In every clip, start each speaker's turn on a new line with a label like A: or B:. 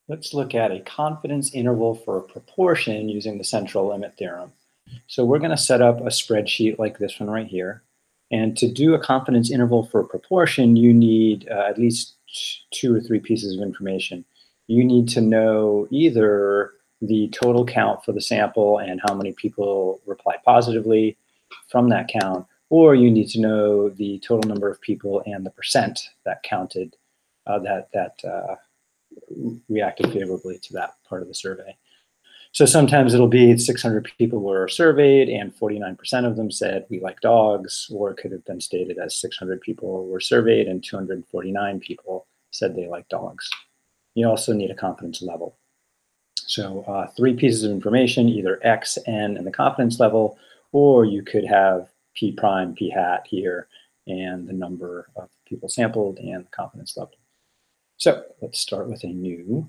A: Let's look at a confidence interval for a proportion using the central limit theorem. So we're going to set up a spreadsheet like this one right here. And to do a confidence interval for a proportion, you need at least 2 or 3 pieces of information. You need to know either the total count for the sample and how many people reply positively from that count, or you need to know the total number of people and the percent that counted, reacted favorably to that part of the survey. So sometimes it'll be 600 people were surveyed and 49% of them said we like dogs, or it could have been stated as 600 people were surveyed and 249 people said they like dogs. You also need a confidence level. So 3 pieces of information, either X, N, and the confidence level, or you could have P prime, P hat here, and the number of people sampled and the confidence level. So let's start with a new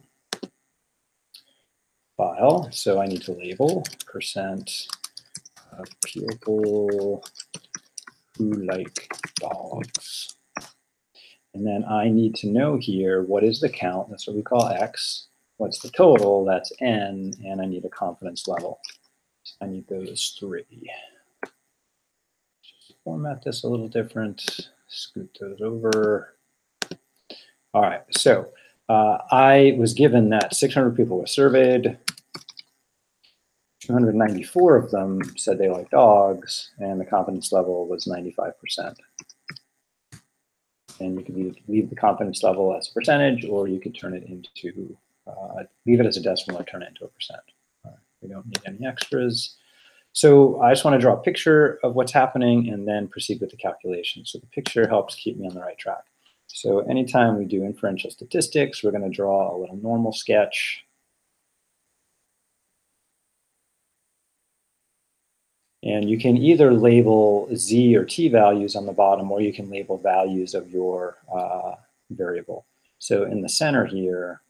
A: file. So I need to label % of people who like dogs. And then I need to know here, what is the count? That's what we call X. What's the total? That's N. And I need a confidence level. So I need those 3. Just format this a little different. Scoot those over. All right, so I was given that 600 people were surveyed. 294 of them said they like dogs, and the confidence level was 95%. And you could leave the confidence level as a percentage, or you could turn it into, leave it as a decimal or turn it into a percent. We don't need any extras. So I just want to draw a picture of what's happening and then proceed with the calculation. So the picture helps keep me on the right track. So anytime we do inferential statistics, we're going to draw a little normal sketch. And you can either label Z or T values on the bottom, or you can label values of your variable. So in the center here,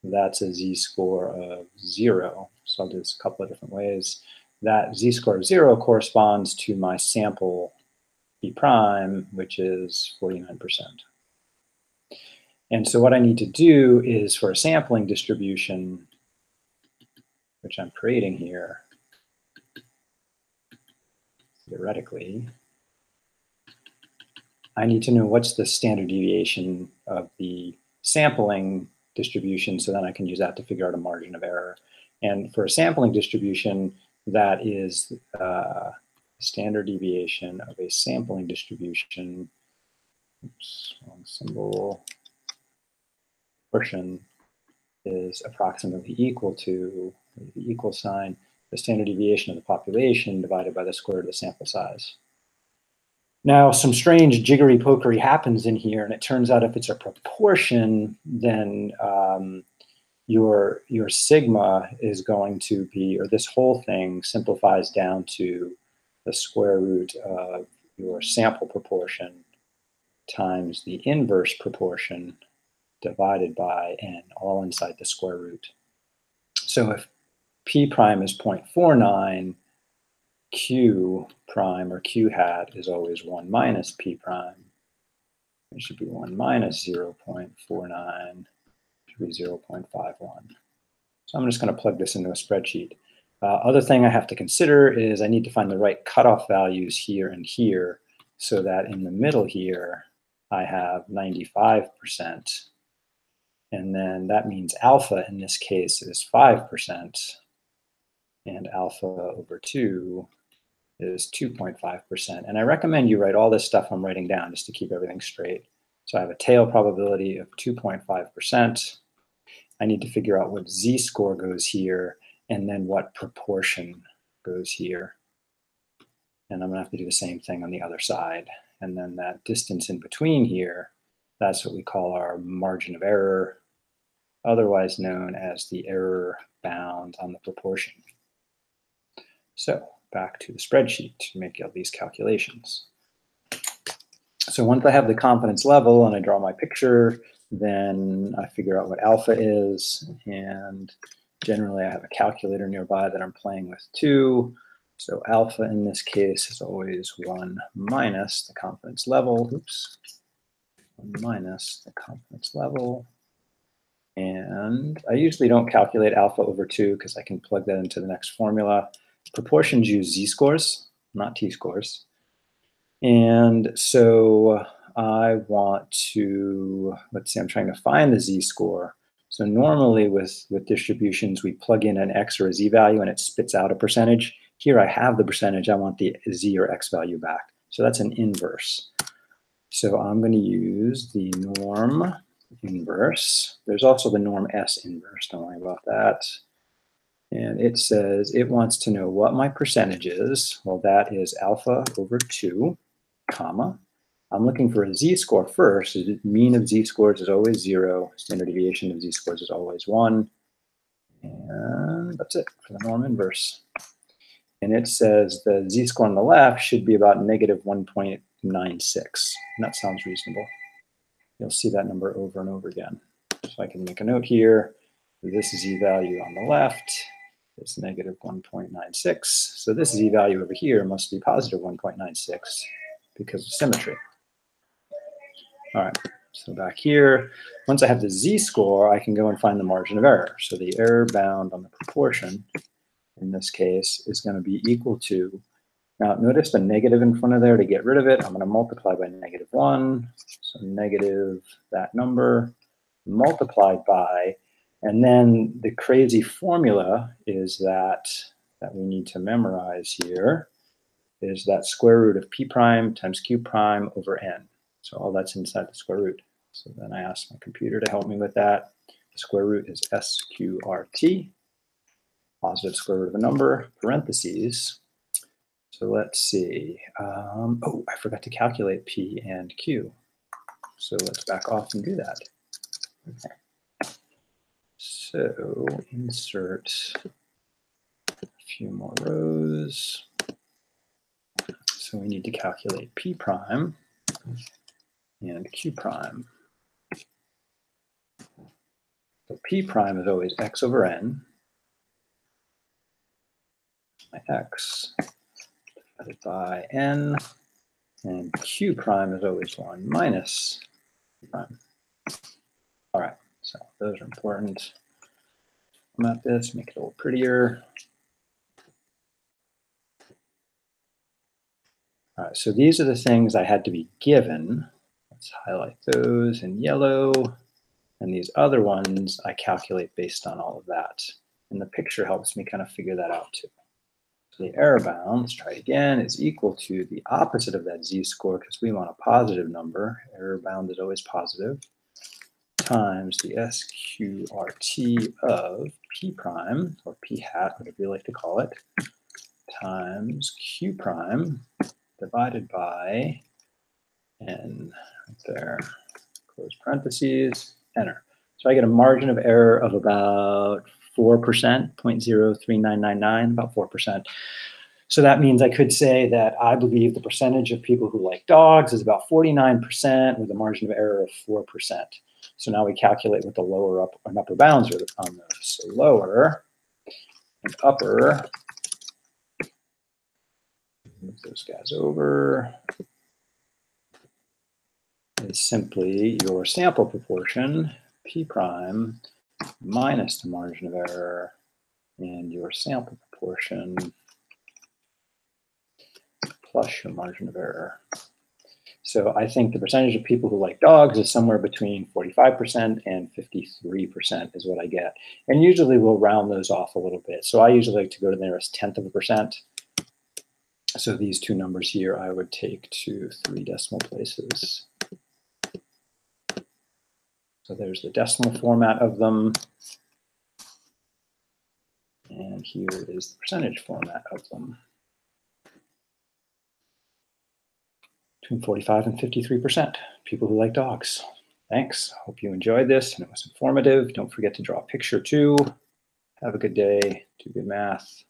A: that's a Z-score of 0. So I'll do this a couple of different ways. That Z-score of 0 corresponds to my sample B prime, which is 49%. And so what I need to do is, for a sampling distribution, which I'm creating here, theoretically, I need to know what's the standard deviation of the sampling distribution, so then I can use that to figure out a margin of error. And for a sampling distribution, that is standard deviation of a sampling distribution. Oops, wrong symbol. Portion is approximately equal to the equal sign, the standard deviation of the population divided by the square root of the sample size. Now, some strange jiggery-pokery happens in here, and it turns out if it's a proportion, then your sigma is going to be, or this whole thing simplifies down to the square root of your sample proportion times the inverse proportion divided by n, all inside the square root. So if P prime is 0.49, Q prime or Q hat is always 1 minus P prime. It should be 1 minus 0.49, should be 0.51. So I'm just going to plug this into a spreadsheet. Other thing I have to consider is I need to find the right cutoff values here and here, so that in the middle here I have 95%. And then that means alpha in this case is 5%, and alpha over 2 is 2.5%. And I recommend you write all this stuff I'm writing down just to keep everything straight. So I have a tail probability of 2.5%. I need to figure out what Z-score goes here, and then what proportion goes here. And I'm going to have to do the same thing on the other side. And then that distance in between here, that's what we call our margin of error, otherwise known as the error bound on the proportion. So back to the spreadsheet to make all these calculations. So once I have the confidence level and I draw my picture, then I figure out what alpha is, and generally I have a calculator nearby that I'm playing with too. So alpha in this case is always 1 minus the confidence level. Oops. 1 minus the confidence level And I usually don't calculate alpha over 2 because I can plug that into the next formula. Proportions use z-scores, not t-scores. And so I want to, let's see, I'm trying to find the z-score. So normally with distributions, we plug in an x or a z value and it spits out a percentage. Here I have the percentage, I want the z or x value back. So that's an inverse. So I'm going to use the norm inverse. There's also the norm S inverse, don't worry about that. And it says it wants to know what my percentage is. Well, that is alpha over 2, comma. I'm looking for a z-score first. The mean of z-scores is always 0. Standard deviation of z-scores is always 1. And that's it for the norm inverse. And it says the z-score on the left should be about negative 1.96. And that sounds reasonable. You'll see that number over and over again. So I can make a note here. This z-value on the left is negative 1.96. So this z-value over here must be positive 1.96 because of symmetry. All right, so back here, once I have the z-score, I can go and find the margin of error. So the error bound on the proportion, in this case, is going to be equal to, now notice the negative in front of there. To get rid of it, I'm going to multiply by negative 1. So negative that number multiplied by, and then the crazy formula is that we need to memorize here is that square root of p prime times q prime over n. So all that's inside the square root. So then I asked my computer to help me with that. The square root is sqrt, positive square root of a number, parentheses. So let's see. Oh, I forgot to calculate p and q. So let's back off and do that. Okay. So insert a few more rows. So we need to calculate p prime and q prime. So p prime is always x over n. My x divided by n. And q prime is always 1 minus q prime. All right, so those are important. Format this, make it a little prettier. All right, so these are the things I had to be given. Let's highlight those in yellow. And these other ones I calculate based on all of that. And the picture helps me kind of figure that out too. So the error bound, let's try it again, is equal to the opposite of that z-score because we want a positive number. Error bound is always positive. Times the sqrt of p prime, or p hat, whatever you like to call it, times q prime divided by n, right there, close parentheses, enter. So I get a margin of error of about 4%, 0.03999, about 4%. So that means I could say that I believe the percentage of people who like dogs is about 49% with a margin of error of 4%. So now we calculate what the lower and upper bounds are on those. So lower and upper, move those guys over, is simply your sample proportion, p prime, minus the margin of error, and your sample proportion plus your margin of error. So I think the percentage of people who like dogs is somewhere between 45% and 53% is what I get. And usually we'll round those off a little bit. So I usually like to go to the nearest 0.1%. So these two numbers here I would take to 3 decimal places. So there's the decimal format of them. And here is the percentage format of them. Between 45 and 53%, people who like dogs. Thanks. Hope you enjoyed this and it was informative. Don't forget to draw a picture too. Have a good day. Do good math.